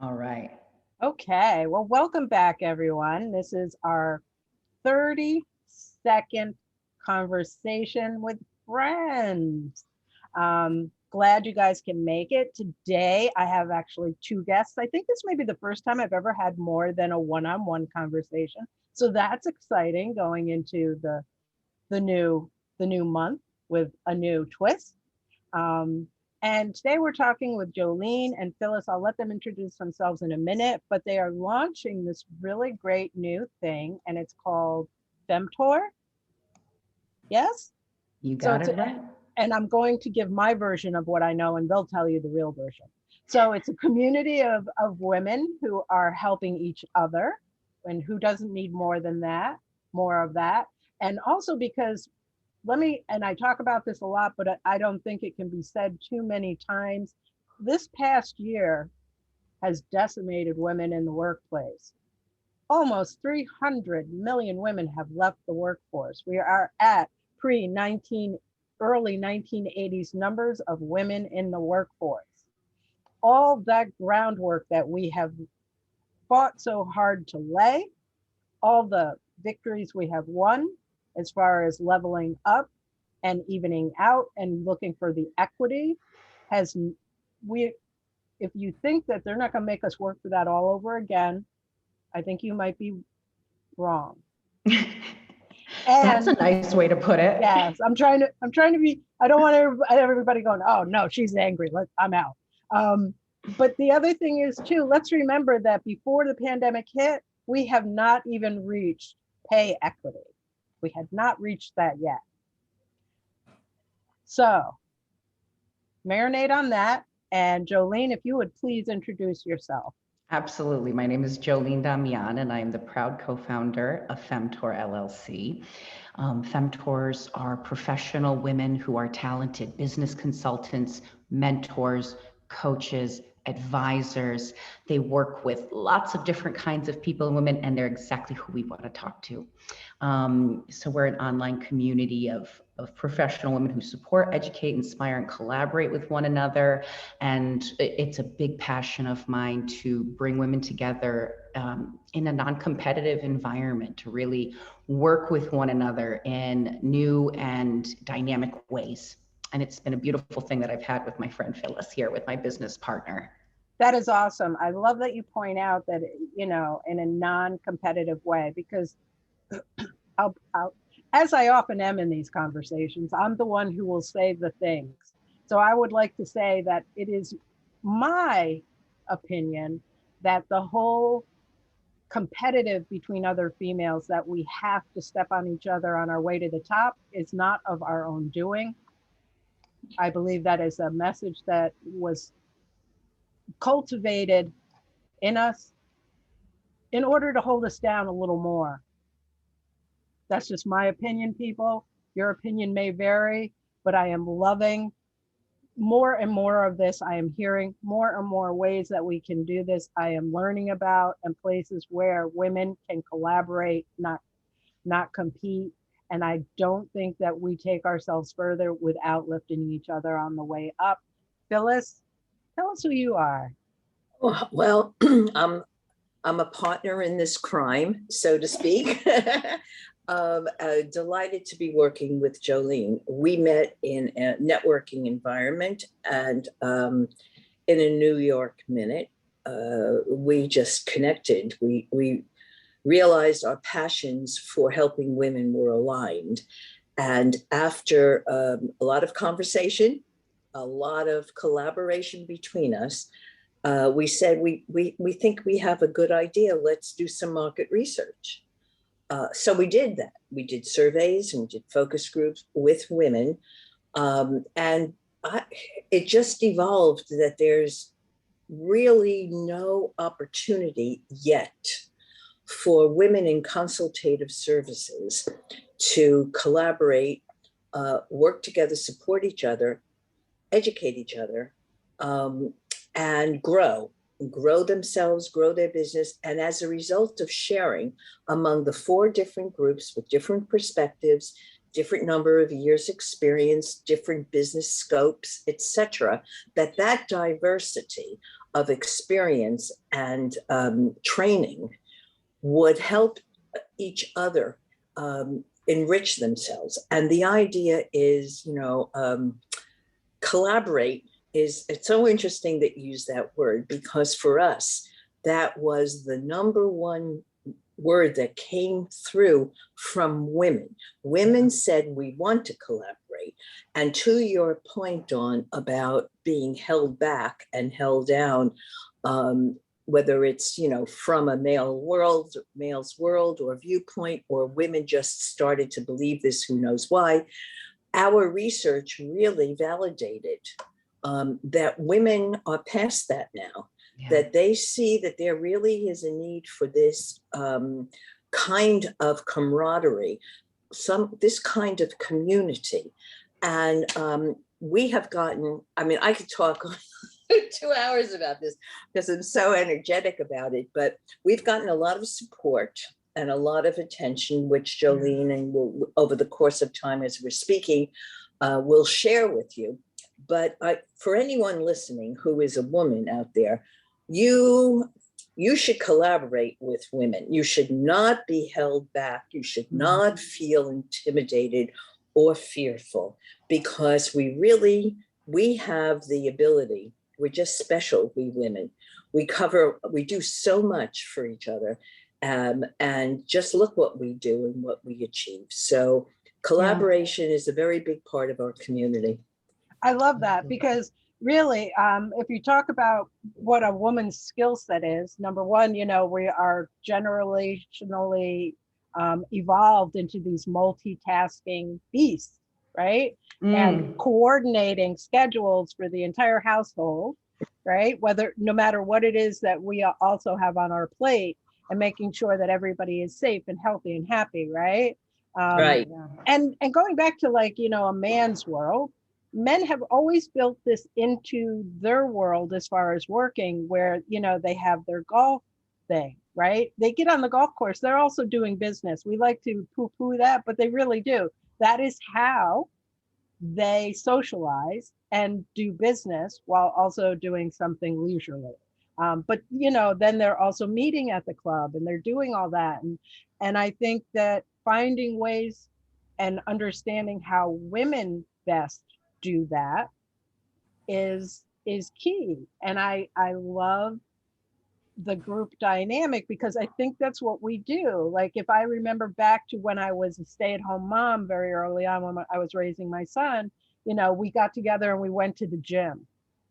All right. Okay, well, welcome back, everyone. This is our 30-second conversation with friends. Glad you guys can make it. Today, I have actually two guests. I think this may be the first time I've ever had more than a one-on-one conversation. So that's exciting going into the new the new month with a new twist. Um, and today we're talking with Jolene and Phyllis. I'll let them introduce themselves in a minute, but they are launching this really great new thing, and it's called Femtor. Yes? You So got it's, it right. and I'm going to give my version of what I know, and they'll tell you the real version. So it's a community of women who are helping each other, and who doesn't need more than that, more of that. And also because and I talk about this a lot, but I don't think it can be said too many times. This past year has decimated women in the workplace. Almost 300 million women have left the workforce. We are at early 1980s numbers of women in the workforce. All that groundwork that we have fought so hard to lay, all the victories we have won as far as leveling up and evening out and looking for the equity has we if you think that they're not going to make us work for that all over again, I think you might be wrong. That's a And nice way to put it. yes, I'm trying to be, I don't want everybody going, oh no, she's angry, I'm out. But the other thing is too, let's remember that before the pandemic hit, we have not even reached pay equity. We had not reached that yet. So marinate on that. And Jolene, if you would please introduce yourself. Absolutely. My name is Jolene Damián, and I am the proud co-founder of Femtor LLC. Femtors are professional women who are talented business consultants, mentors, coaches, advisors. They work with lots of different kinds of people and women, and they're exactly who we want to talk to. So we're an online community of professional women who support, educate, inspire, and collaborate with one another. And it's a big passion of mine to bring women together in a non-competitive environment, to really work with one another in new and dynamic ways. And it's been a beautiful thing that I've had with my friend Phyllis here, with my business partner. That is awesome. I love that you point out that, in a non-competitive way, because as I often am in these conversations, I'm the one who will say the things. So I would like to say that it is my opinion that the whole competitive between other females, that we have to step on each other on our way to the top, is not of our own doing. I believe that is a message that was cultivated in us in order to hold us down a little more. That's just my opinion, people. Your opinion may vary, but I am loving more and more of this. I am hearing more and more ways that we can do this. I am learning about and places where women can collaborate, not compete. And I don't think that we take ourselves further without lifting each other on the way up. Phyllis, tell us who you are. Well, I'm a partner in this crime, so to speak. Delighted to be working with Jolene. We met in a networking environment, and in a New York minute, we just connected. We realized our passions for helping women were aligned. And after a lot of conversation, a lot of collaboration between us, we said, we think we have a good idea. Let's do some market research. So we did that. We did surveys and we did focus groups with women. It just evolved that there's really no opportunity yet for women in consultative services to collaborate, work together, support each other, educate each other, and grow themselves, grow their business. And as a result of sharing among the 4 different groups with different perspectives, different number of years experience, different business scopes, etc., that diversity of experience and training would help each other enrich themselves. And the idea is, collaborate it's so interesting that you use that word, because for us, that was the number one word that came through from women. Women said, we want to collaborate. And to your point, Dawn, about being held back and held down, whether it's, from a male's world or viewpoint, or women just started to believe this, who knows why, our research really validated that women are past that now. That they see that there really is a need for this kind of camaraderie, this kind of community. And we have gotten, I could talk 2 hours about this because I'm so energetic about it, but we've gotten a lot of support and a lot of attention, which Jolene and will, over the course of time as we're speaking, will share with you. But for anyone listening who is a woman out there, you should collaborate with women. You should not be held back. You should not feel intimidated or fearful, because we have the ability. We're just special, we women. We do so much for each other. And just look what we do and what we achieve. So collaboration is a very big part of our community. I love that, because really, if you talk about what a woman's skill set is, number one, we are generationally evolved into these multitasking beasts, right? And coordinating schedules for the entire household, right? No matter what it is that we also have on our plate, and making sure that everybody is safe and healthy and happy, right? Right. And going back to a man's world, men have always built this into their world as far as working, where, they have their golf thing, right? They get on the golf course. They're also doing business. We like to poo-poo that, but they really do. That is how they socialize and do business while also doing something leisurely. But, then they're also meeting at the club and they're doing all that. And I think that finding ways and understanding how women best do that is key. And I love the group dynamic, because I think that's what we do. Like, if I remember back to when I was a stay-at-home mom very early on, when I was raising my son, we got together and we went to the gym,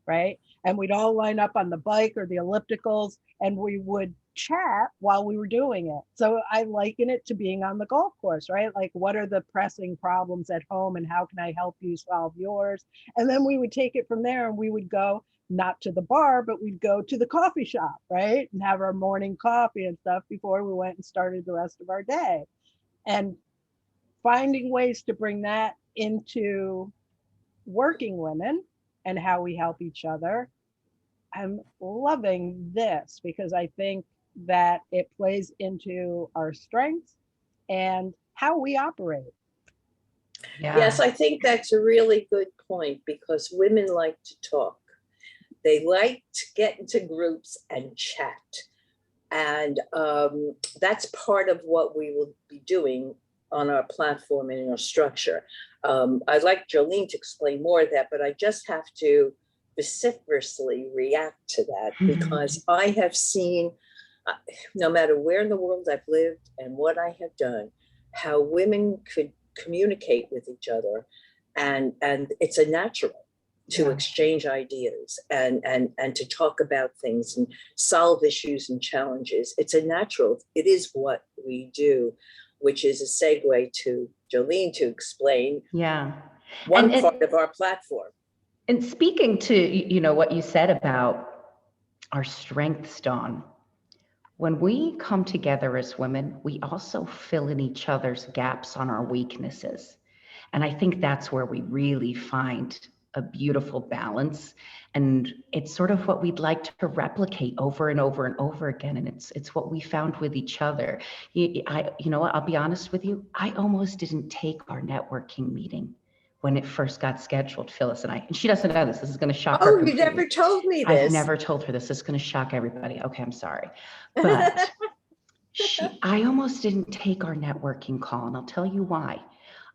right? And we'd all line up on the bike or the ellipticals, and we would chat while we were doing it. So I liken it to being on the golf course, right? Like, what are the pressing problems at home and how can I help you solve yours? And then we would take it from there, and we would go not to the bar, but we'd go to the coffee shop, right? And have our morning coffee and stuff before we went and started the rest of our day. And finding ways to bring that into working women and how we help each other. I'm loving this, because I think that it plays into our strengths and how we operate. Yes, I think that's a really good point, because women like to talk. They like to get into groups and chat. And that's part of what we will be doing on our platform and in our structure. I'd like Jolene to explain more of that, but I just have to vociferously react to that, because I have seen, no matter where in the world I've lived and what I have done, how women could communicate with each other. And it's a natural to exchange ideas and to talk about things and solve issues and challenges. It's a natural, it is what we do, which is a segue to Jolene to explain one part of our platform. And speaking to, what you said about our strengths, Dawn, when we come together as women, we also fill in each other's gaps on our weaknesses. And I think that's where we really find a beautiful balance. And it's sort of what we'd like to replicate over and over and over again. And it's what we found with each other. You know what, I'll be honest with you, I almost didn't take our networking meeting. when it first got scheduled, Phyllis and I, and she doesn't know this. This is going to shock her Oh, you completely. never told me this. I've never told her this. This is going to shock everybody. Okay, I'm sorry. But I almost didn't take our networking call, and I'll tell you why.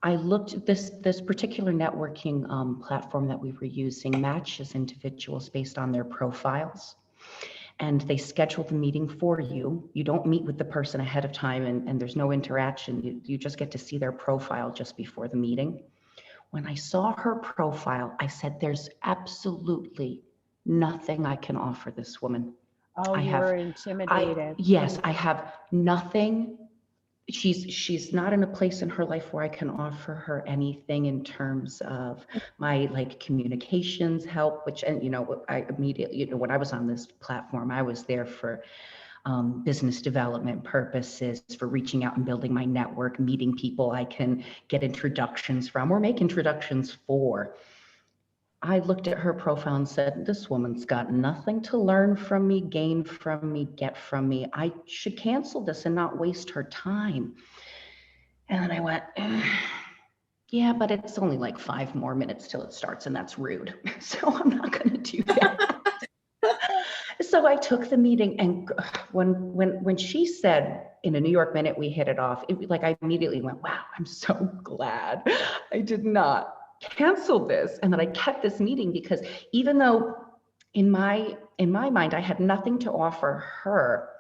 I looked at this particular networking platform that we were using matches individuals based on their profiles. And they schedule the meeting for you. You don't meet with the person ahead of time, and there's no interaction. You just get to see their profile just before the meeting. When I saw her profile, I said, there's absolutely nothing I can offer this woman. Oh, you were intimidated. Yes, I have nothing. She's not in a place in her life where I can offer her anything in terms of my like communications help, which, and I immediately, when I was on this platform, I was there for business development purposes, for reaching out and building my network, meeting people I can get introductions from or make introductions for. I looked at her profile and said, this woman's got nothing to learn from me, gain from me, get from me. I should cancel this and not waste her time. And then I went, yeah, but it's only like 5 more minutes till it starts, and that's rude. So I'm not going to do that. So I took the meeting, and when she said in a New York minute we hit it off, I immediately went, wow, I'm so glad I did not cancel this and that I kept this meeting, because even though in my mind I had nothing to offer her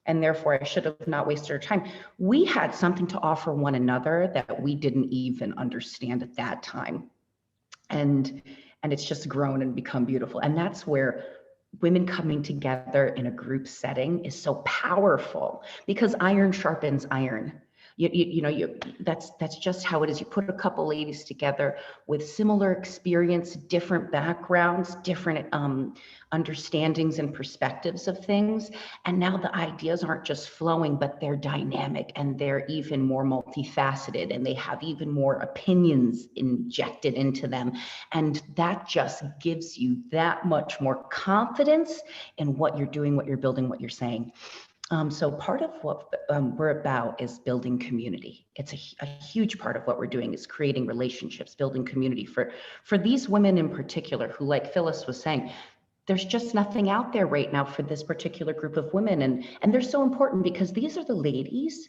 and therefore I should have not wasted her time, we had something to offer one another that we didn't even understand at that time. And it's just grown and become beautiful. And that's where women coming together in a group setting is so powerful, because iron sharpens iron. That's just how it is. You put a couple ladies together with similar experience, different backgrounds, different understandings and perspectives of things. And now the ideas aren't just flowing, but they're dynamic, and they're even more multifaceted, and they have even more opinions injected into them. And that just gives you that much more confidence in what you're doing, what you're building, what you're saying. So part of what we're about is building community. It's a huge part of what we're doing is creating relationships, building community for these women in particular, who, like Phyllis was saying, there's just nothing out there right now for this particular group of women. And they're so important, because these are the ladies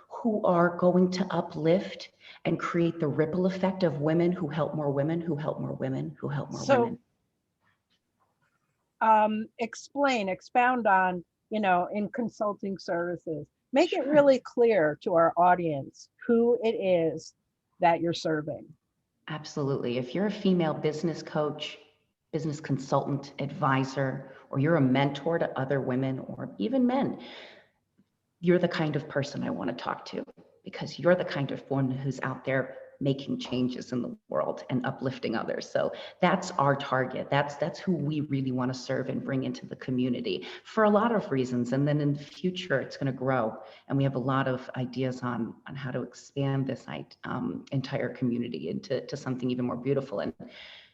who are going to uplift and create the ripple effect of women who help more women, who help more women, who help more women. Expound on, in consulting services, make it really clear to our audience who it is that you're serving. Absolutely. If you're a female business coach, business consultant, advisor, or you're a mentor to other women or even men, you're the kind of person I want to talk to, because you're the kind of one who's out there making changes in the world and uplifting others. So that's our target. That's who we really want to serve and bring into the community for a lot of reasons. And then in the future, it's going to grow. And we have a lot of ideas on how to expand this entire community into something even more beautiful. And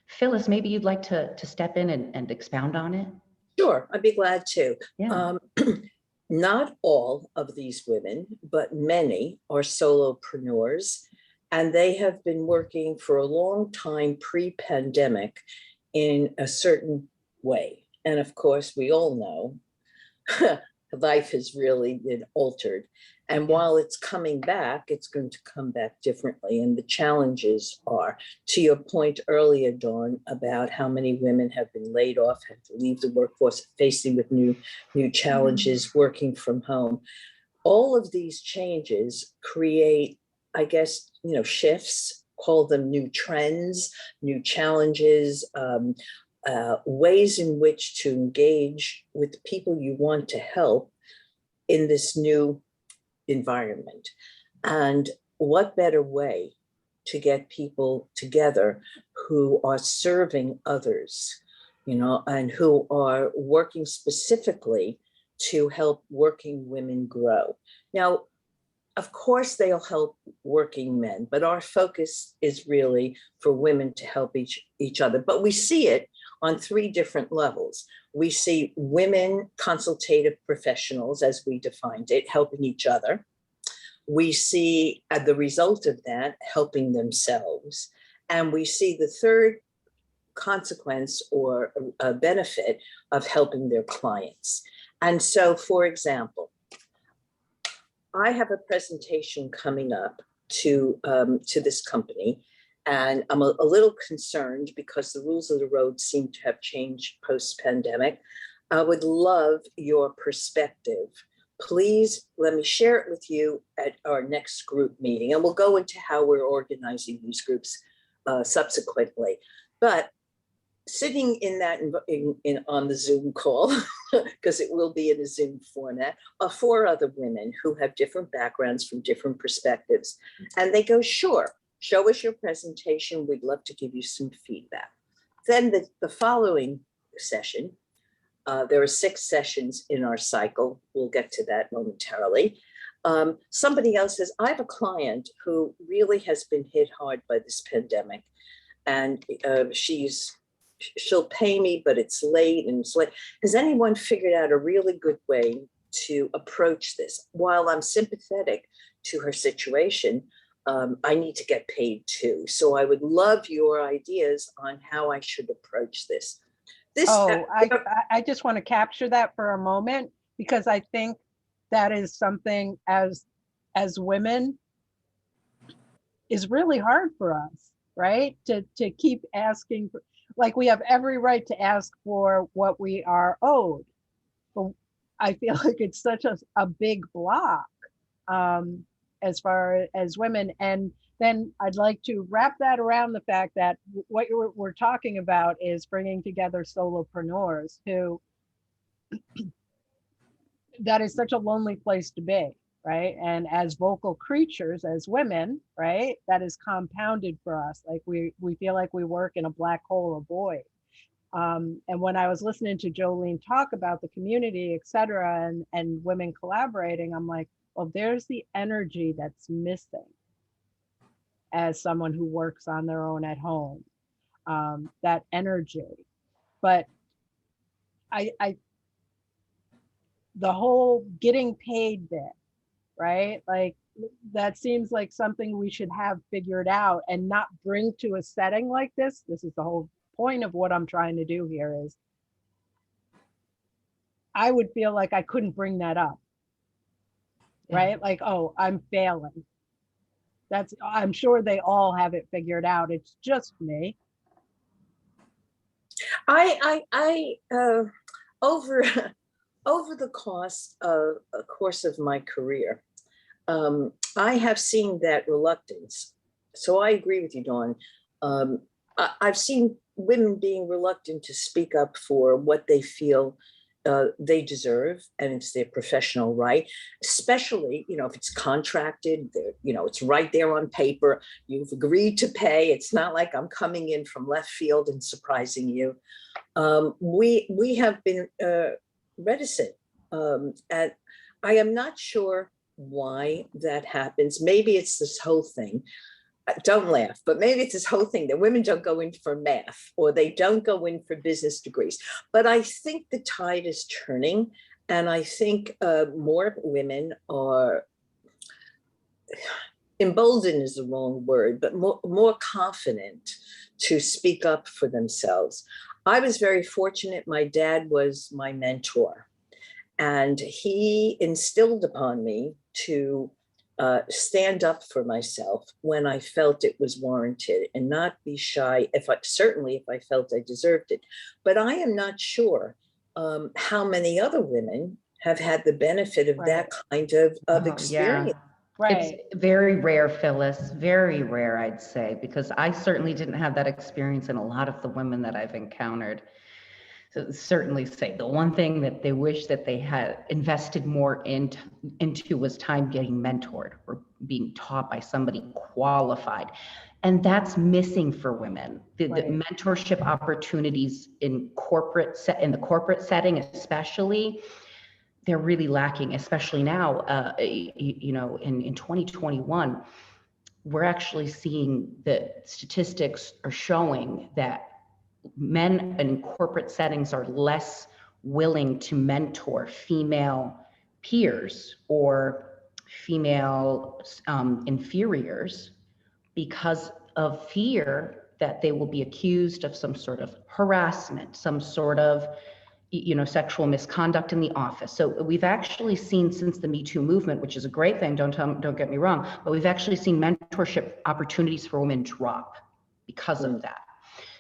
Phyllis, maybe you'd like to step in and expound on it? Sure, I'd be glad to. Yeah. Not all of these women, but many are solopreneurs, and they have been working for a long time pre-pandemic in a certain way. And of course, we all know life has really been altered. And while it's coming back, it's going to come back differently. And the challenges are, to your point earlier, Dawn, about how many women have been laid off, had to leave the workforce, facing with new challenges, working from home. All of these changes create, I guess, shifts, call them new trends, new challenges, ways in which to engage with the people you want to help in this new environment. And what better way to get people together who are serving others, and who are working specifically to help working women grow. Now, of course, they'll help working men, but our focus is really for women to help each other. But we see it on 3 different levels. We see women consultative professionals, as we defined it, helping each other. We see, as the result of that, helping themselves. And we see the third consequence or a benefit of helping their clients. And so, for example, I have a presentation coming up to this company, and I'm a little concerned because the rules of the road seem to have changed post-pandemic. I would love your perspective. Please let me share it with you at our next group meeting, and we'll go into how we're organizing these groups subsequently. But sitting in that on the Zoom call, because it will be in a Zoom format, are 4 other women who have different backgrounds from different perspectives. And they go, sure, show us your presentation. We'd love to give you some feedback. Then the following session, there are 6 sessions in our cycle. We'll get to that momentarily. Somebody else says, I have a client who really has been hit hard by this pandemic. And she'll pay me, but it's late and it's late. Has anyone figured out a really good way to approach this? While I'm sympathetic to her situation, I need to get paid too. So I would love your ideas on how I should approach this. I just want to capture that for a moment, because I think that is something as women is really hard for us, right? To keep asking for, like, we have every right to ask for what we are owed. But I feel like it's such a big block as far as women. And then I'd like to wrap that around the fact that what we're talking about is bringing together solopreneurs who, that is such a lonely place to be, right? And as vocal creatures, as women, right, that is compounded for us. Like we feel like we work in a black hole, a void. And when I was listening to Jolene talk about the community, et cetera, and women collaborating, I'm like, well, there's the energy that's missing as someone who works on their own at home, that energy. But the whole getting paid bit, right? Like that seems like something we should have figured out and not bring to a setting like this. This is the whole point of what I'm trying to do here is I would feel like I couldn't bring that up, right? Like, oh, I'm failing. I'm sure they all have it figured out. It's just me. Over the course of my career, I have seen that reluctance. So I agree with you, Dawn. I've seen women being reluctant to speak up for what they feel they deserve, and it's their professional right, especially, if it's contracted, it's right there on paper. You've agreed to pay. It's not like I'm coming in from left field and surprising you. We have been reticent, and I am not sure why that happens. Maybe it's this whole thing. Don't laugh, but maybe it's this whole thing that women don't go in for math or they don't go in for business degrees. But I think the tide is turning, and I think more women are, emboldened is the wrong word, but more confident to speak up for themselves. I was very fortunate. My dad was my mentor, and he instilled upon me to stand up for myself when I felt it was warranted and not be shy, certainly if I felt I deserved it. But I am not sure how many other women have had the benefit of that kind of experience. Yeah. Right. It's very rare, Phyllis, very rare, I'd say, because I certainly didn't have that experience, and a lot of the women that I've encountered certainly say the one thing that they wish that they had invested more into was time getting mentored or being taught by somebody qualified. And that's missing for women. The mentorship opportunities in the corporate setting, especially, they're really lacking, especially now, in 2021, we're actually seeing the statistics are showing that men in corporate settings are less willing to mentor female peers or female inferiors because of fear that they will be accused of some sort of harassment, some sort of, sexual misconduct in the office. So we've actually seen, since the Me Too movement, which is a great thing, don't get me wrong, but we've actually seen mentorship opportunities for women drop because of that.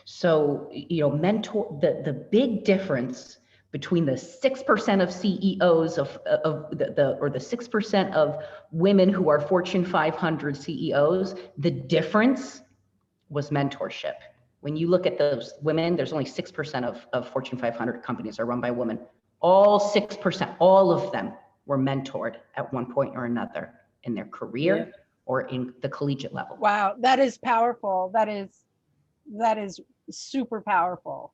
So, the big difference between the 6% of CEOs or the 6% of women who are Fortune 500 CEOs, the difference was mentorship. When you look at those women, there's only 6% of Fortune 500 companies are run by women. All 6%, all of them were mentored at one point or another in their career or in the collegiate level. Wow, that is powerful. That is super powerful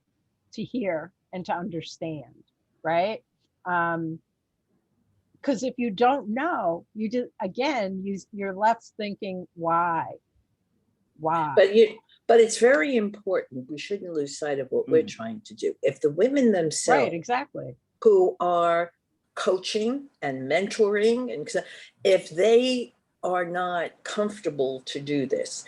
to hear and to understand, right? Because if you don't know, you just, again, you're left thinking, why? But it's very important. We shouldn't lose sight of what we're trying to do. If the women themselves, right, exactly, who are coaching and mentoring, and if they are not comfortable to do this,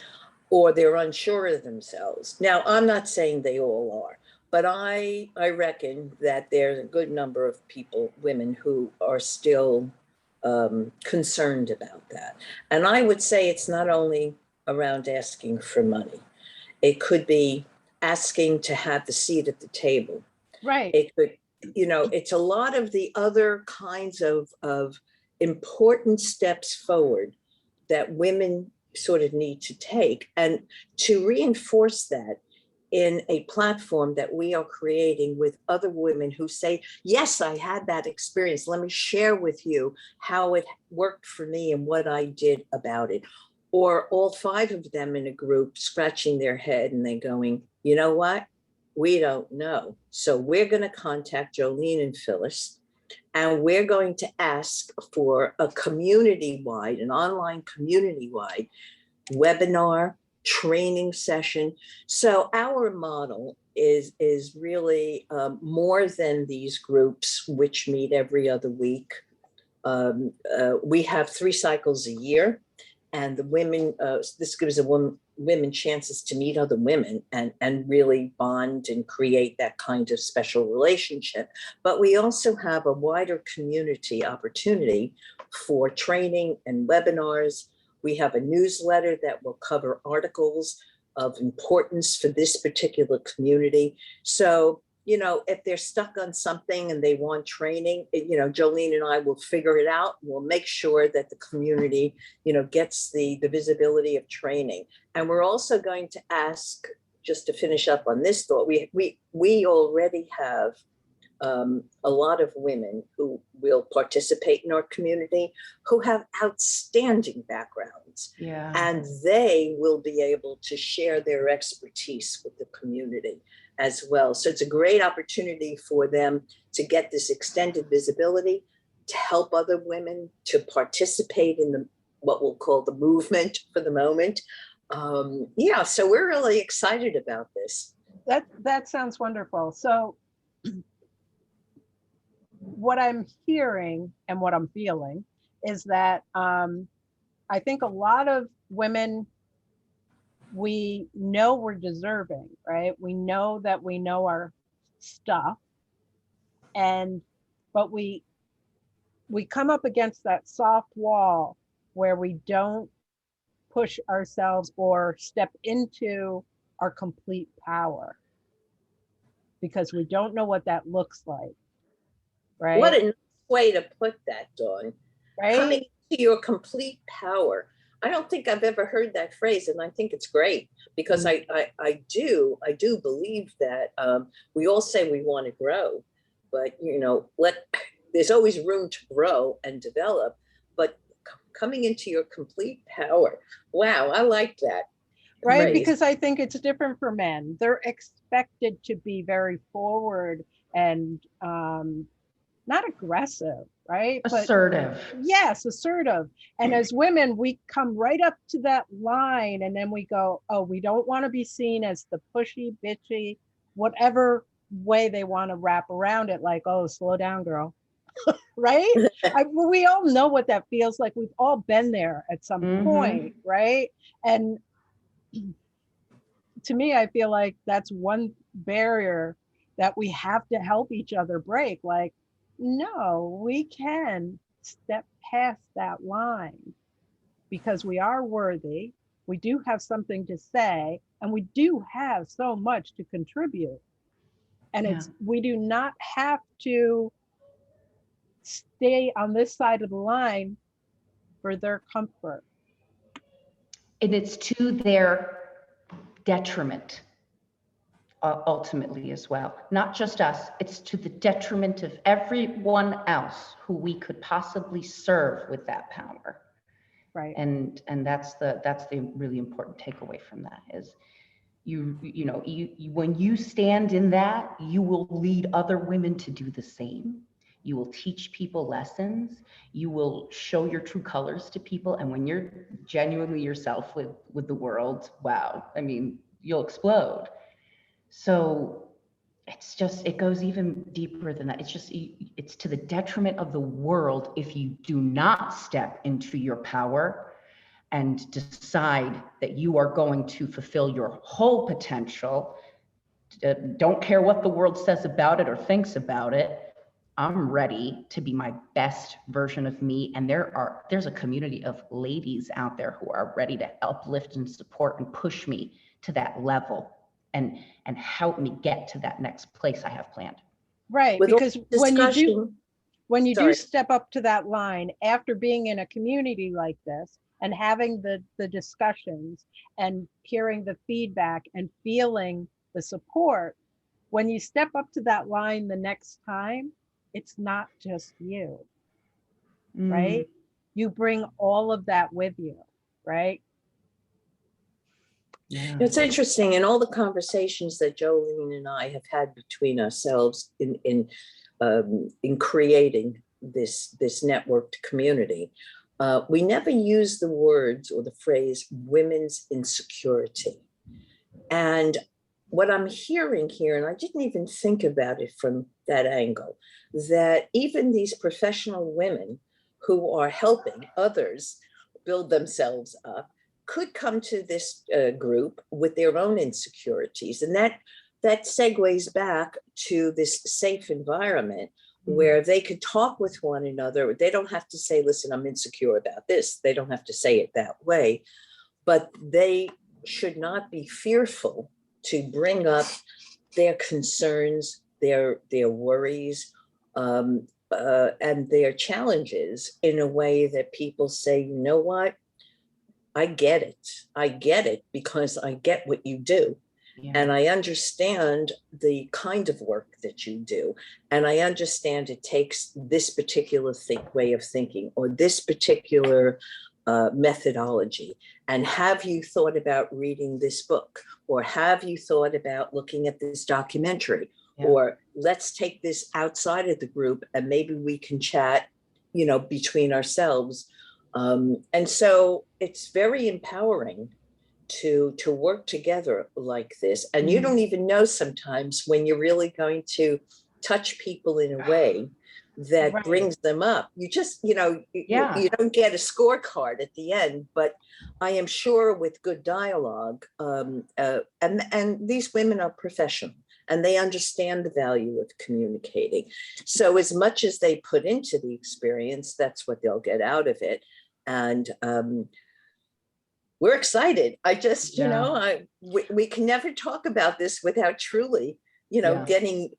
or they're unsure of themselves. Now, I'm not saying they all are, but I reckon that there's a good number of people, women, who are still concerned about that. And I would say it's not only around asking for money. It could be asking to have the seat at the table. right. It could, it's a lot of the other kinds of important steps forward that women sort of need to take. And to reinforce that in a platform that we are creating with other women who say, yes, I had that experience. Let me share with you how it worked for me and what I did about it. Or all 5 of them in a group scratching their head and they going, you know what? We don't know. So we're going to contact Jolene and Phyllis, and we're going to ask for a community-wide, an online community-wide webinar, training session. So our model is really more than these groups, which meet every other week. We have 3 cycles a year, and the women, this gives women chances to meet other women and really bond and create that kind of special relationship. But we also have a wider community opportunity for training and webinars. We have a newsletter that will cover articles of importance for this particular community. So, if they're stuck on something and they want training, Jolene and I will figure it out. We'll make sure that the community, gets the visibility of training. And we're also going to ask, just to finish up on this thought, we already have a lot of women who will participate in our community who have outstanding backgrounds. Yeah. And they will be able to share their expertise with the community as well. So it's a great opportunity for them to get this extended visibility, to help other women to participate in what we'll call the movement for the moment. So we're really excited about this. That sounds wonderful. So what I'm hearing and what I'm feeling is that I think a lot of women, we know we're deserving, right? We know that we know our stuff, but we come up against that soft wall where we don't push ourselves or step into our complete power because we don't know what that looks like. Right? What a nice way to put that, Dawn. Right? Coming to your complete power. I don't think I've ever heard that phrase, and I think it's great because I do believe that we all say we want to grow, but there's always room to grow and develop. But coming into your complete power, wow, I like that. Right, Phrase. because I think it's different for men. They're expected to be very forward and not aggressive, right? Assertive. But, yes, assertive. And as women, we come right up to that line and then we go, oh, we don't want to be seen as the pushy, bitchy, whatever way they want to wrap around it, like, oh, slow down, girl. Right? We all know what that feels like. We've all been there at some point, right? And to me, I feel like that's one barrier that we have to help each other break. Like, no, we can step past that line because we are worthy. We do have something to say, and we do have so much to contribute. And Yeah. we do not have to stay on this side of the line for their comfort. And it's to their detriment, ultimately as well. Not just us, it's to the detriment of everyone else who we could possibly serve with that power. Right. And that's the really important takeaway from that is you when you stand in that, you will lead other women to do the same. You will teach people lessons. You will show your true colors to people. And when you're genuinely yourself with the world, wow, I mean, you'll explode. So it goes even deeper than that. It's to the detriment of the world if you do not step into your power and decide that you are going to fulfill your whole potential. Don't care what the world says about it or thinks about it. I'm ready to be my best version of me. And there's a community of ladies out there who are ready to uplift and support and push me to that level and help me get to that next place I have planned. Right. With all Because discussion, when you do sorry. step up to that line after being in a community like this and having the discussions and hearing the feedback and feeling the support, when you step up to that line the next time, it's not just you, right? You bring all of that with you, right? Yeah. It's interesting in all the conversations that Jolene and I have had between ourselves in creating this networked community. We never use the words or the phrase women's insecurity. And what I'm hearing here, and I didn't even think about it from that angle, that even these professional women who are helping others build themselves up could come to this group with their own insecurities. And that segues back to this safe environment where they could talk with one another. They don't have to say, listen, I'm insecure about this. They don't have to say it that way, but they should not be fearful to bring up their concerns, their worries, and their challenges in a way that people say, you know what? I get it. I get it because I get what you do. Yeah. And I understand the kind of work that you do. And I understand it takes this particular way of thinking or this particular methodology. And have you thought about reading this book? Or have you thought about looking at this documentary? Yeah. Or let's take this outside of the group and maybe we can chat, between ourselves. And so it's very empowering to work together like this. And you don't even know sometimes when you're really going to touch people in a way that brings them up. You just, you don't get a scorecard at the end, but I am sure with good dialogue, and these women are professional and they understand the value of communicating. So as much as they put into the experience, that's what they'll get out of it. And we're excited. I just, we can never talk about this without truly, getting,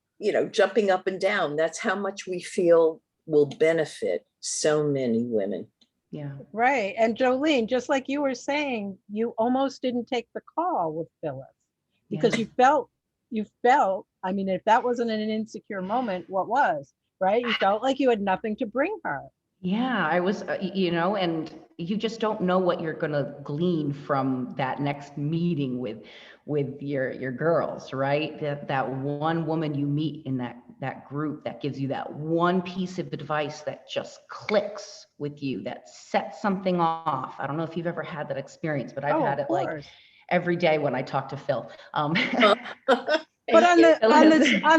jumping up and down. That's how much we feel will benefit so many women. Yeah. Right. And Jolene, just like you were saying, you almost didn't take the call with Phyllis because you felt, I mean, if that wasn't an insecure moment, what was, right? You felt like you had nothing to bring her. Yeah, I was, and you just don't know what you're going to glean from that next meeting with your girls, right? That one woman you meet in that group that gives you that one piece of advice that just clicks with you, that sets something off. I don't know if you've ever had that experience, but I've had it like every day when I talk to Phil. But on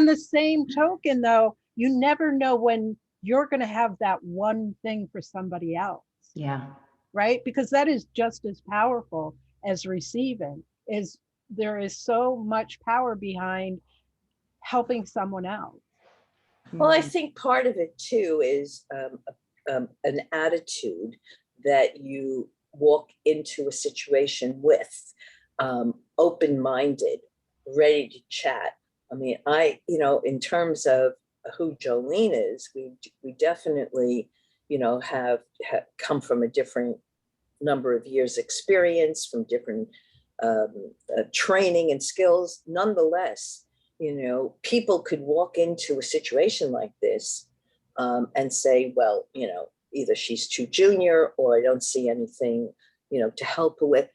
the same token, though, you never know when you're going to have that one thing for somebody else. Yeah. Right? Because that is just as powerful as receiving, is there is so much power behind helping someone else. Well, I think part of it too is an attitude that you walk into a situation with, open-minded, ready to chat. I mean, in terms of who Jolene is, we definitely, have come from a different number of years experience, from different training and skills. Nonetheless, people could walk into a situation like this and say, well, either she's too junior, or I don't see anything, to help her with.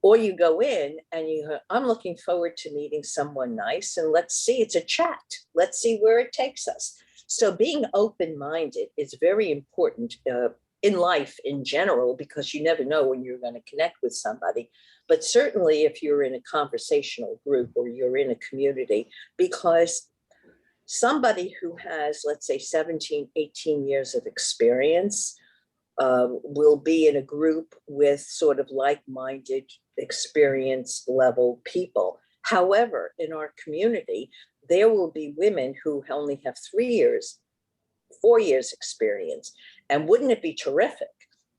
Or you go in and I'm looking forward to meeting someone nice, and let's see, it's a chat. Let's see where it takes us. So being open-minded is very important in life in general, because you never know when you're going to connect with somebody. But certainly if you're in a conversational group or you're in a community, because somebody who has, let's say, 17, 18 years of experience will be in a group with sort of like-minded, experience level people. However, in our community, there will be women who only have 3 years, 4 years experience. And wouldn't it be terrific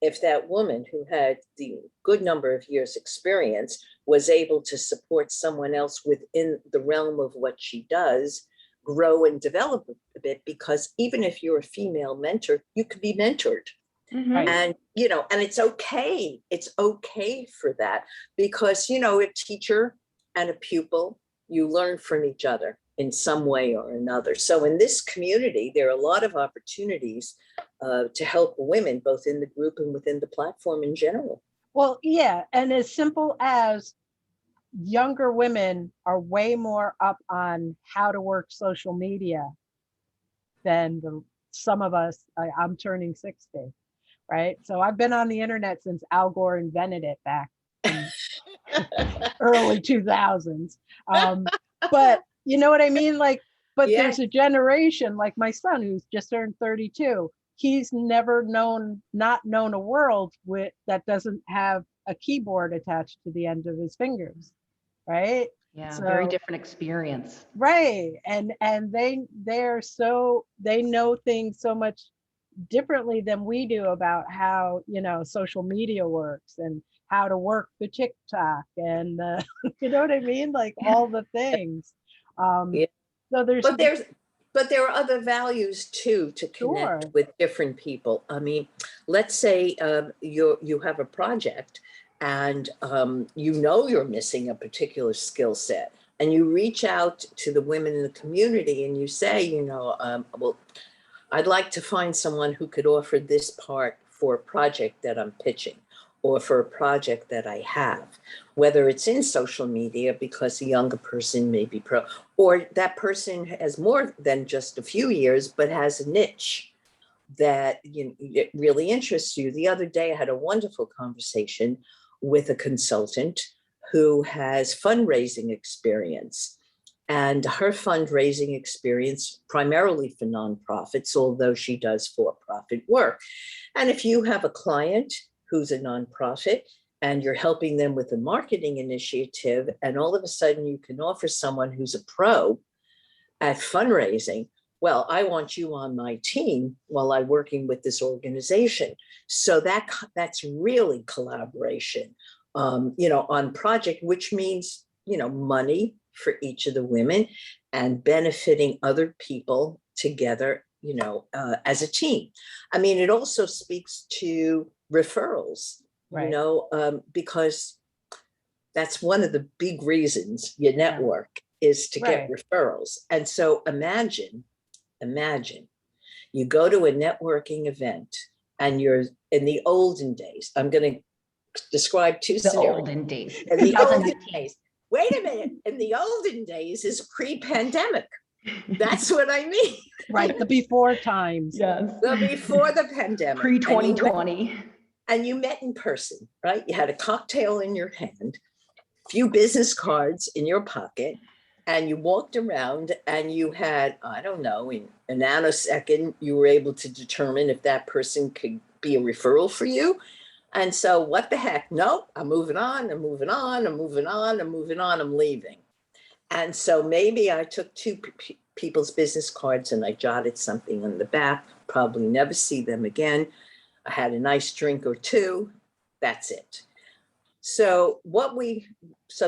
if that woman who had the good number of years experience was able to support someone else within the realm of what she does, grow and develop a bit? Because even if you're a female mentor, you could be mentored. Mm-hmm. And, and it's okay. It's okay for that, because, a teacher and a pupil, you learn from each other in some way or another. So in this community, there are a lot of opportunities to help women, both in the group and within the platform in general. Well, yeah. And as simple as younger women are way more up on how to work social media than some of us. I'm turning 60, right? So I've been on the internet since Al Gore invented it back in early 2000s. But you know what I mean? But Yeah. There's a generation like my son who's just turned 32. He's never not known a world that doesn't have a keyboard attached to the end of his fingers, right? Yeah, So, very different experience. Right. And they know things so much differently than we do about how, social media works and how to work the TikTok and you know what I mean? Like all the things. Yeah. So but there are other values too to connect with different people. I mean, let's say you have a project and you're missing a particular skill set, and you reach out to the women in the community and you say, well, I'd like to find someone who could offer this part for a project that I'm pitching, or for a project that I have, whether it's in social media because a younger person may be or that person has more than just a few years, but has a niche that it really interests you. The other day, I had a wonderful conversation with a consultant who has fundraising experience. And her fundraising experience, primarily for nonprofits, although she does for-profit work. And if you have a client who's a nonprofit and you're helping them with a marketing initiative, and all of a sudden you can offer someone who's a pro at fundraising, well, I want you on my team while I'm working with this organization. So that's really collaboration, on project, which means, money for each of the women and benefiting other people together, as a team. I mean, it also speaks to referrals, right. Because that's one of the big reasons you network is to get referrals. And so imagine you go to a networking event and you're in the olden days. I'm going to describe two scenarios. Olden days. In the olden days. Wait a minute. In the olden days is pre-pandemic. That's what I mean. Right. The before times. Yes. The before the pandemic. Pre-2020. And you met in person, right? You had a cocktail in your hand, a few business cards in your pocket, and you walked around and you had, I don't know, in a nanosecond, you were able to determine if that person could be a referral for you. And so what the heck? Nope, I'm moving on, I'm moving on, I'm moving on, I'm moving on, I'm leaving. And so maybe I took two people's business cards and I jotted something on the back, probably never see them again. I had a nice drink or two, that's it. So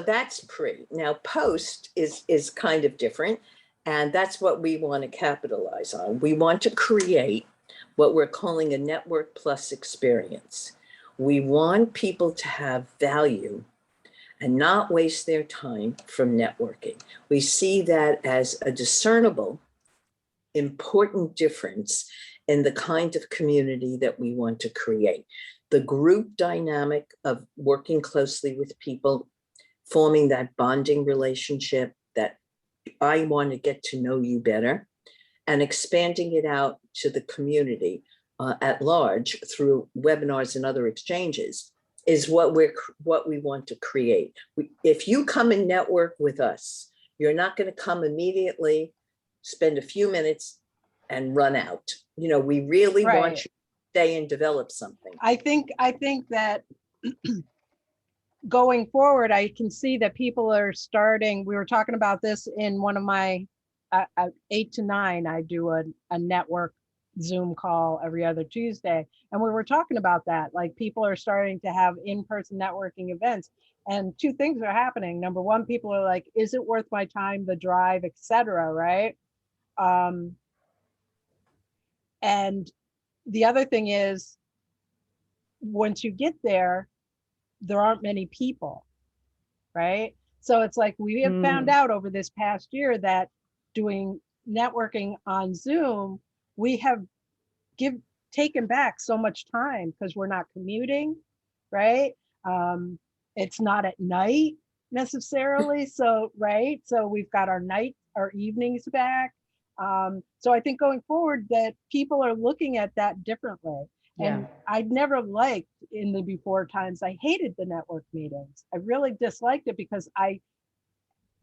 that's pre. Now post is kind of different, and that's what we want to capitalize on. We want to create what we're calling a network plus experience. We want people to have value and not waste their time from networking. We see that as a discernible, important difference in the kind of community that we want to create. The group dynamic of working closely with people, forming that bonding relationship that I want to get to know you better, and expanding it out to the community at large through webinars and other exchanges is what we want to create. If you come and network with us, you're not going to come immediately, spend a few minutes and run out. You know, we really want you to stay and develop something. I think that going forward, I can see that people are starting, we were talking about this in one of my 8 to 9, I do a network Zoom call every other Tuesday. And we were talking about that, like people are starting to have in-person networking events. And two things are happening. Number one, people are like, is it worth my time, the drive, etc., right? And the other thing is, once you get there, there aren't many people, right? So it's like we have found out over this past year that doing networking on Zoom, we have taken back so much time because we're not commuting, right? It's not at night necessarily, so right. So we've got our evenings back. So I think going forward that people are looking at that differently. And I'd never liked in the before times, I hated the network meetings. I really disliked it because I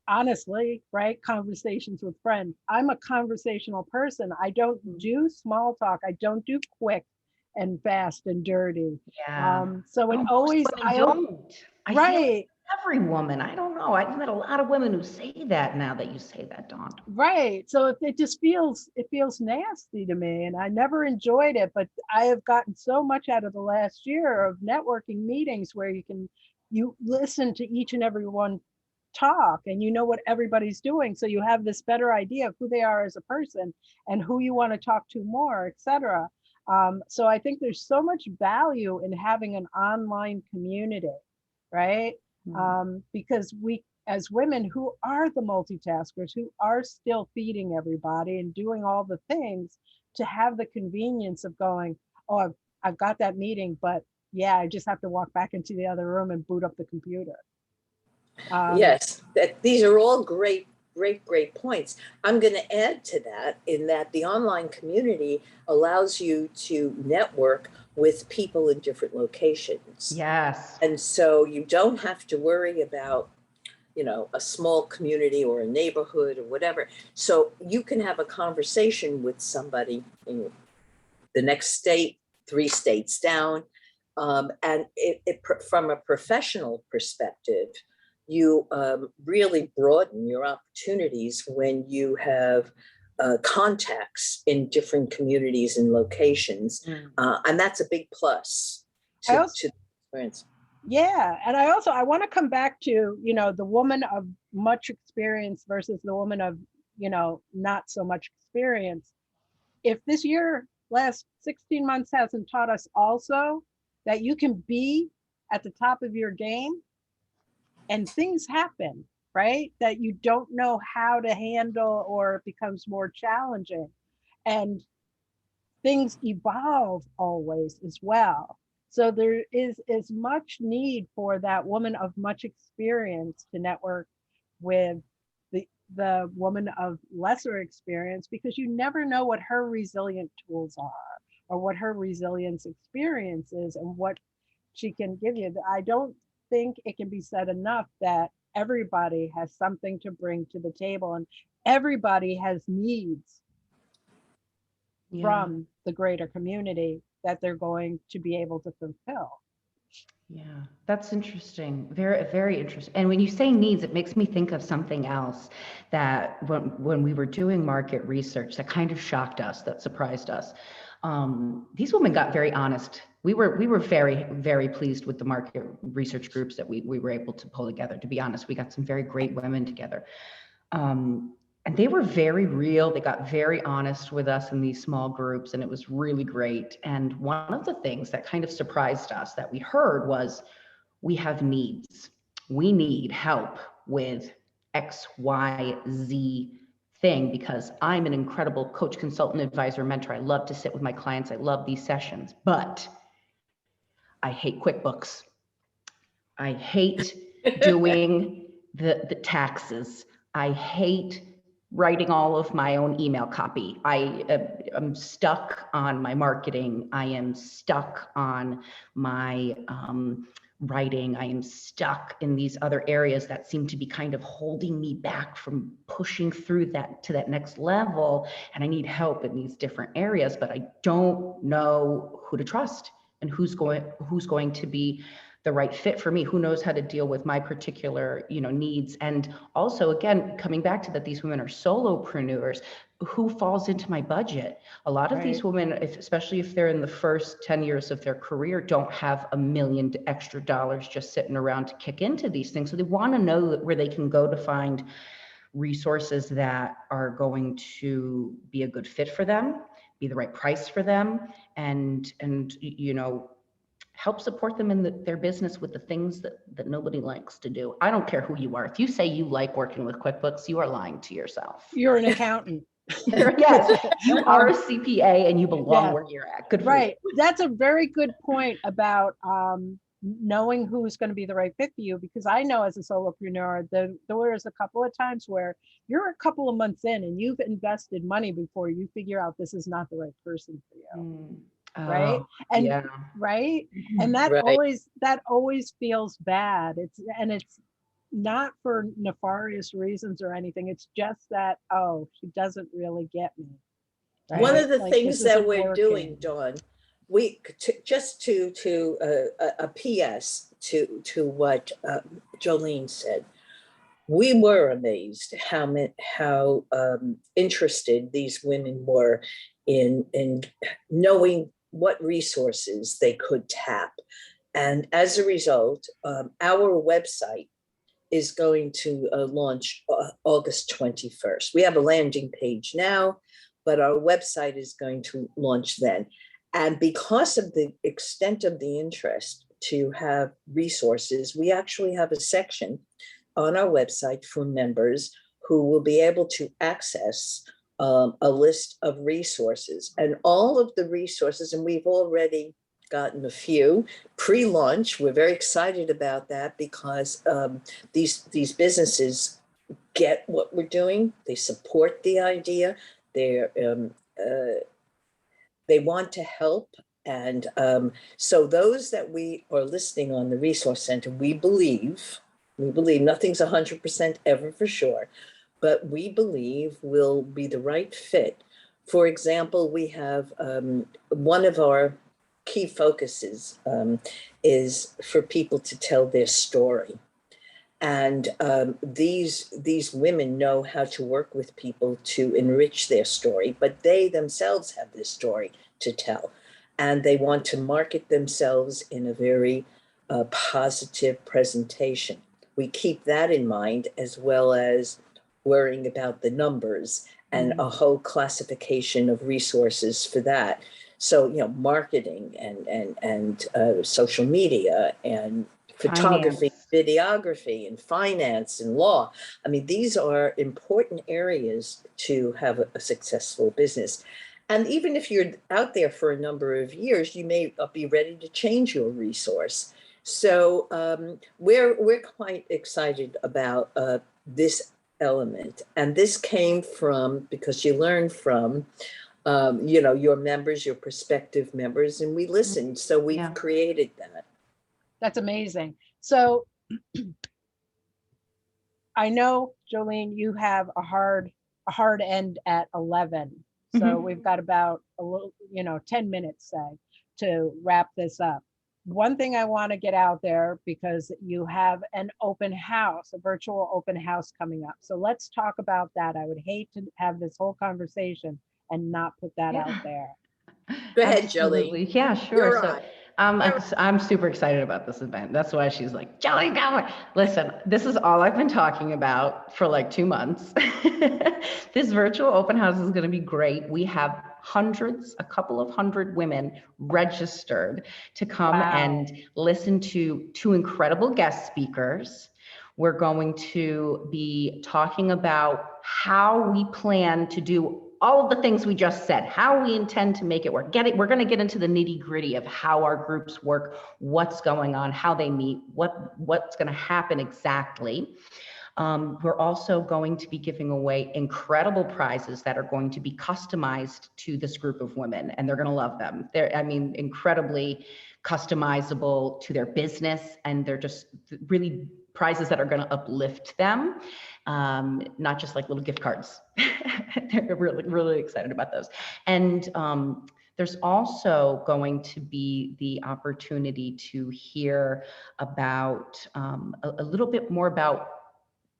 honestly, right, conversations with friends. I'm a conversational person. I don't do small talk. I don't do quick and fast and dirty. So it always, I don't. Right. Every woman, I don't know. I've met a lot of women who say that now that you say that, Dawn. Right. So it just feels nasty to me, and I never enjoyed it, but I have gotten so much out of the last year of networking meetings where you listen to each and every one talk and you know what everybody's doing. So you have this better idea of who they are as a person and who you want to talk to more, etc. So I think there's so much value in having an online community, right? Because we, as women who are the multitaskers, who are still feeding everybody and doing all the things, to have the convenience of going, oh, I've got that meeting, but yeah, I just have to walk back into the other room and boot up the computer. Yes, these are all great points. I'm going to add to that in that the online community allows you to network with people in different locations. Yes. And so you don't have to worry about, you know, a small community or a neighborhood or whatever. So you can have a conversation with somebody in the next state, 3 states down. And from a professional perspective, you really broaden your opportunities when you have contacts in different communities and locations. And that's a big plus to the experience. Yeah. And I want to come back to, you know, the woman of much experience versus the woman of, you know, not so much experience. If this last 16 months hasn't taught us also that you can be at the top of your game and things happen, right? That you don't know how to handle or it becomes more challenging. And things evolve always as well. So there is as much need for that woman of much experience to network with the woman of lesser experience, because you never know what her resilient tools are or what her resilience experience is and what she can give you. I don't think it can be said enough that everybody has something to bring to the table and everybody has needs from the greater community that they're going to be able to fulfill. Yeah, that's interesting. Very, very interesting. And when you say needs, it makes me think of something else that when we were doing market research that kind of shocked us, that surprised us. These women got very honest. We were very, very pleased with the market research groups that we were able to pull together. To be honest, we got some very great women together. And they were very real. They got very honest with us in these small groups, and it was really great. And one of the things that kind of surprised us that we heard was, we have needs. We need help with X, Y, Z thing, because I'm an incredible coach, consultant, advisor, mentor. I love to sit with my clients. I love these sessions, but I hate QuickBooks. I hate doing the taxes. I hate writing all of my own email copy. I am stuck on my marketing. I am stuck on my writing. I am stuck in these other areas that seem to be kind of holding me back from pushing through that to that next level. And I need help in these different areas, but I don't know who to trust and who's going to be the right fit for me, who knows how to deal with my particular, needs. And also, again, coming back to that, these women are solopreneurs. Who falls into my budget? A lot of these women, especially if they're in the first 10 years of their career, don't have $1 million extra dollars just sitting around to kick into these things. So they want to know where they can go to find resources that are going to be a good fit for them, be the right price for them, and help support them in their business with the things that nobody likes to do. I don't care who you are. If you say you like working with QuickBooks, you are lying to yourself. You're an accountant. Yes, you are a CPA and you belong where you're at. Good for you. That's a very good point about knowing who's going to be the right fit for you, because I know as a solopreneur, there was a couple of times where you're a couple of months in and you've invested money before you figure out this is not the right person for you. Right. And right. And that always feels bad. It's not for nefarious reasons or anything. It's just that, oh, she doesn't really get me. Right? One of the things that we're doing, Dawn, just to a PS to what Jolene said, we were amazed how interested these women were in knowing what resources they could tap. And as a result, our website is going to launch August 21st. We have a landing page now, but our website is going to launch then. And because of the extent of the interest to have resources, we actually have a section on our website for members who will be able to access a list of resources. And all of the resources, and we've already gotten a few pre-launch. We're very excited about that because these businesses get what we're doing. They support the idea. They want to help. And so those that we are listing on the Resource Center, we believe nothing's 100% ever for sure, but we believe will be the right fit. For example, we have one of our key focuses is for people to tell their story. And these women know how to work with people to enrich their story, but they themselves have this story to tell. And they want to market themselves in a very positive presentation. We keep that in mind, as well as worrying about the numbers and a whole classification of resources for that. So, marketing and social media and photography, videography, and finance and law. I mean, these are important areas to have a successful business. And even if you're out there for a number of years, you may be ready to change your resource. So we're quite excited about this element. And this came from, because you learn from your members, your prospective members, and we listened. So we've created that. That's amazing. So I know, Jolene, you have a hard end at 11. So we've got about a little, 10 minutes, say, to wrap this up. one thing I want to get out there, because you have an open house, a virtual open house coming up. So let's talk about that. I would hate to have this whole conversation and not put that out there. Go ahead, Absolutely. Jolene. Yeah, sure. You're So on. I'm super excited about this event. That's why she's like, Jolene, go. Listen, this is all I've been talking about for like 2 months. This virtual open house is going to be great. We have a couple of hundred women registered to come Wow. and listen to 2 incredible guest speakers. We're going to be talking about how we plan to do all of the things we just said, how we intend to make it work. We're going to get into the nitty-gritty of how our groups work, what's going on, how they meet, what's going to happen exactly. We're also going to be giving away incredible prizes that are going to be customized to this group of women, and they're going to love them. They're, incredibly customizable to their business, and they're just really prizes that are going to uplift them, not just like little gift cards. They're really, really excited about those. And there's also going to be the opportunity to hear about a little bit more about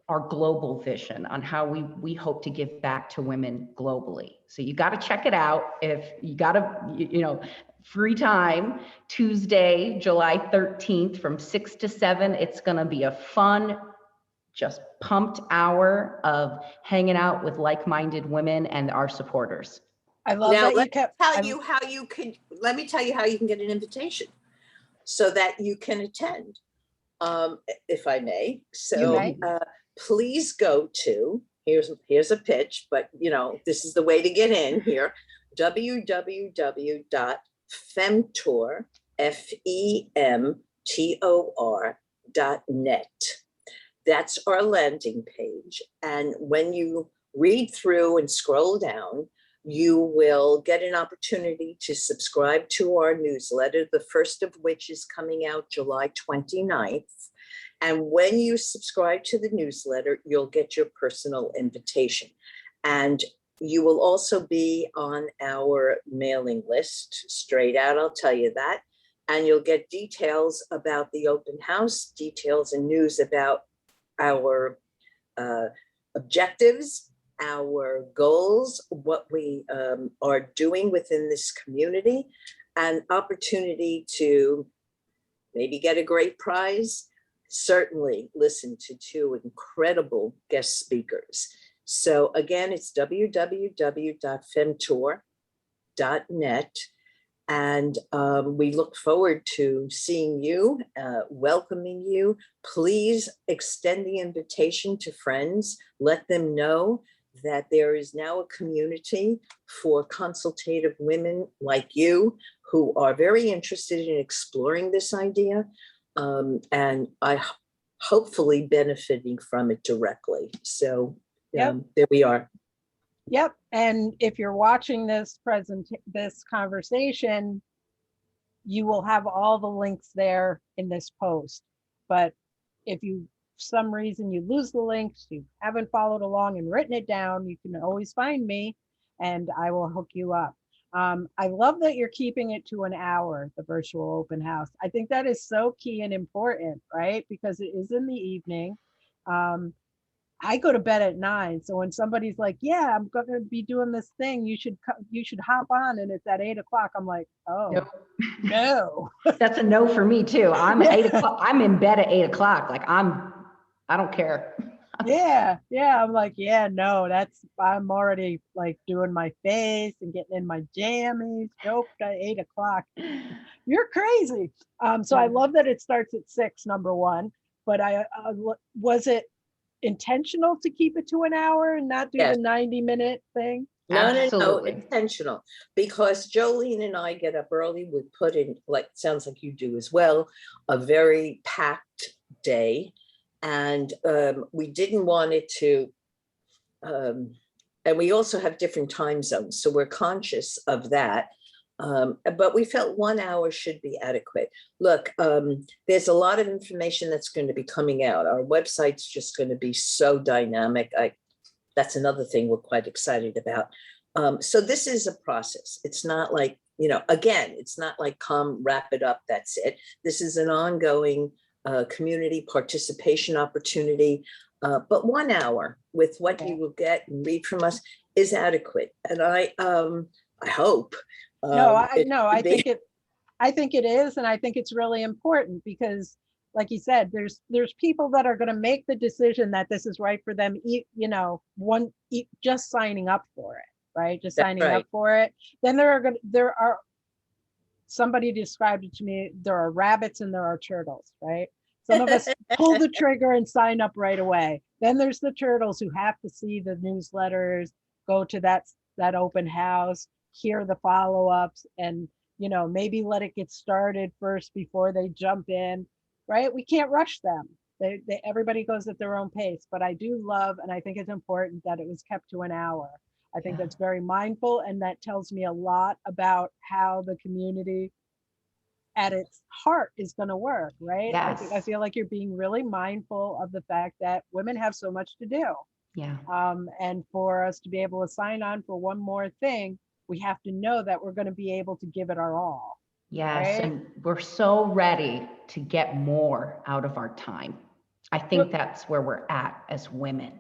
our global vision on how we hope to give back to women globally. So you got to check it out. If you got to, free time, Tuesday, July 13th from 6 to 7, it's going to be a fun, just pumped hour of hanging out with like-minded women and our supporters. I love Now, that you kept. let me tell you how you can get an invitation so that you can attend, if I may. So please go to, here's a pitch, but this is the way to get in here, www.femtor, femtor.net. That's our landing page. And when you read through and scroll down, you will get an opportunity to subscribe to our newsletter, the first of which is coming out July 29th. And when you subscribe to the newsletter, you'll get your personal invitation. And you will also be on our mailing list, straight out, I'll tell you that. And you'll get details about the open house, details and news about our objectives, our goals, what we are doing within this community, and opportunity to maybe get a great prize. Certainly listen to 2 incredible guest speakers. So again, it's www.femtor.net. And we look forward to seeing you, welcoming you. Please extend the invitation to friends. Let them know that there is now a community for consultative women like you who are very interested in exploring this idea, and I hopefully benefiting from it directly. So there we are. Yep. And if you're watching this conversation, you will have all the links there in this post. But if you, for some reason, you lose the links, you haven't followed along and written it down, you can always find me and I will hook you up. I love that you're keeping it to an hour, the virtual open house. I think that is so key and important, right? Because it is in the evening. I go to bed at 9. So when somebody's like, yeah, I'm going to be doing this thing, you should hop on, and it's at 8 o'clock. I'm like, oh, no. That's a no for me too. I'm 8 o'clock. I'm in bed at 8 o'clock. Like I don't care. Yeah. I'm like, yeah, no, I'm already like doing my face and getting in my jammies. Nope, at 8 o'clock. You're crazy. So I love that it starts at 6, number one, but was it intentional to keep it to an hour and not do the 90-minute thing? No, intentional, because Jolene and I get up early. We put in, like, sounds like you do as well, a very packed day. And we didn't want it to, and we also have different time zones, so we're conscious of that. But we felt 1 hour should be adequate. Look, there's a lot of information that's going to be coming out. Our website's just going to be so dynamic. That's another thing we're quite excited about. So this is a process. It's not like again, it's not like come wrap it up, that's it. This is an ongoing community participation opportunity. But 1 hour with what you will get and read from us is adequate. And I hope. I think it is, and I think it's really important because, like you said, there's people that are going to make the decision that this is right for them. Just signing up for it, right? Just signing up for it. Then there are. Somebody described it to me. There are rabbits and there are turtles, right? Some of us pull the trigger and sign up right away. Then there's the turtles who have to see the newsletters, go to that open house, hear the follow-ups, and maybe let it get started first before they jump in, right? We can't rush them. Everybody goes at their own pace, but I do love, and I think it's important that it was kept to an hour. I think that's very mindful, and that tells me a lot about how the community at its heart is going to work, right? Yes. I feel like you're being really mindful of the fact that women have so much to do. Yeah. And for us to be able to sign on for one more thing, we have to know that we're going to be able to give it our all. Yes, right? and we're so ready to get more out of our time. I think that's where we're at as women.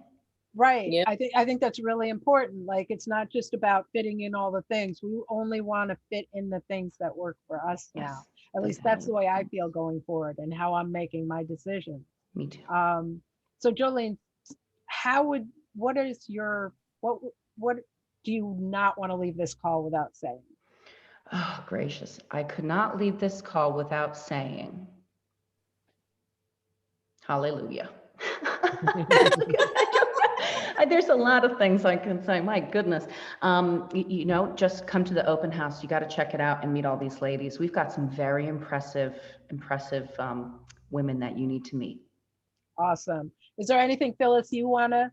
Right. Yeah. I think that's really important. Like, it's not just about fitting in all the things. We only want to fit in the things that work for us now. At least that's the way I feel going forward and how I'm making my decisions. Me too. So Jolene, what do you not want to leave this call without saying? Oh, gracious. I could not leave this call without saying, hallelujah. There's a lot of things I can say. My goodness. Just come to the open house. You got to check it out and meet all these ladies. We've got some very impressive women that you need to meet. Awesome. Is there anything, Phyllis, you want to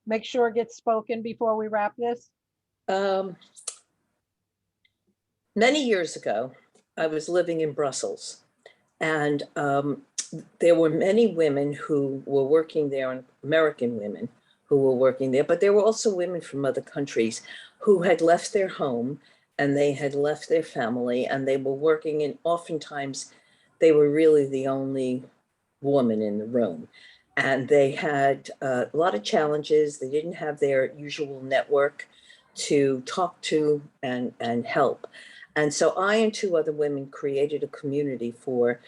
make sure gets spoken before we wrap this? Many years ago, I was living in Brussels, and there were many women who were working there, American women who were working there, but there were also women from other countries who had left their home and they had left their family and they were working, and oftentimes they were really the only woman in the room. And they had a lot of challenges. They didn't have their usual network to talk to and help. And so I and 2 other women created a community for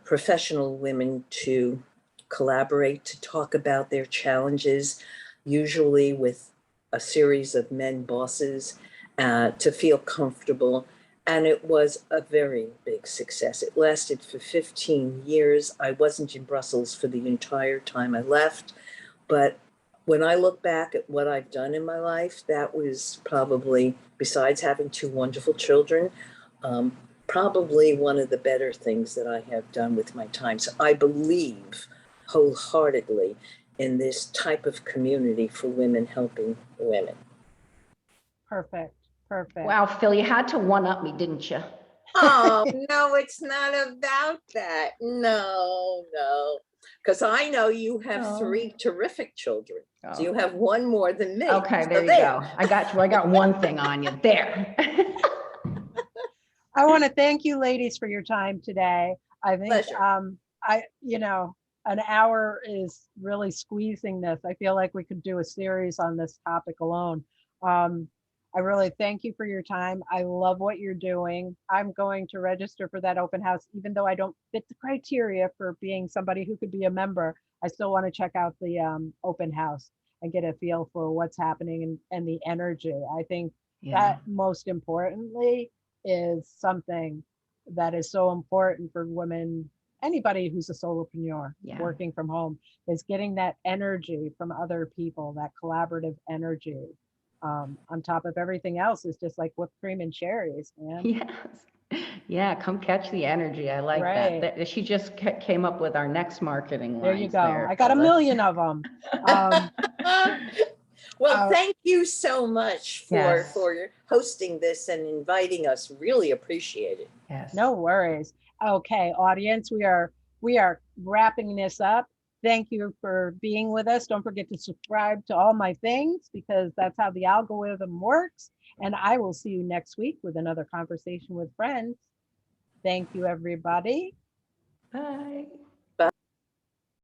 professional women to collaborate, to talk about their challenges, usually with a series of men bosses, to feel comfortable. And it was a very big success. It lasted for 15 years. I wasn't in Brussels for the entire time I left, but when I look back at what I've done in my life, that was probably, besides having 2 wonderful children, probably one of the better things that I have done with my time. So I believe wholeheartedly in this type of community for women helping women. Perfect. Wow, Phil, you had to one-up me, didn't you? Oh, no, it's not about that. No. Because I know you have 3 terrific children. So you have 1 more than me. Okay, there you go. I got you. I got one thing on you there. I want to thank you ladies for your time today. I think an hour is really squeezing this. I feel like we could do a series on this topic alone. I really thank you for your time. I love what you're doing. I'm going to register for that open house, even though I don't fit the criteria for being somebody who could be a member. I still want to check out the open house and get a feel for what's happening and the energy. I think that most importantly is something that is so important for women, anybody who's a solopreneur working from home, is getting that energy from other people, that collaborative energy. On top of everything else is just like whipped cream and cherries, man. Yes. Yeah, come catch the energy. I like that. She just came up with our next marketing lines. There you go. I got a million of them. Well, thank you so much for hosting this and inviting us. Really appreciate it. Yes. No worries. Okay, audience, we are wrapping this up. Thank you for being with us. Don't forget to subscribe to all my things because that's how the algorithm works. And I will see you next week with another conversation with friends. Thank you, everybody. Bye.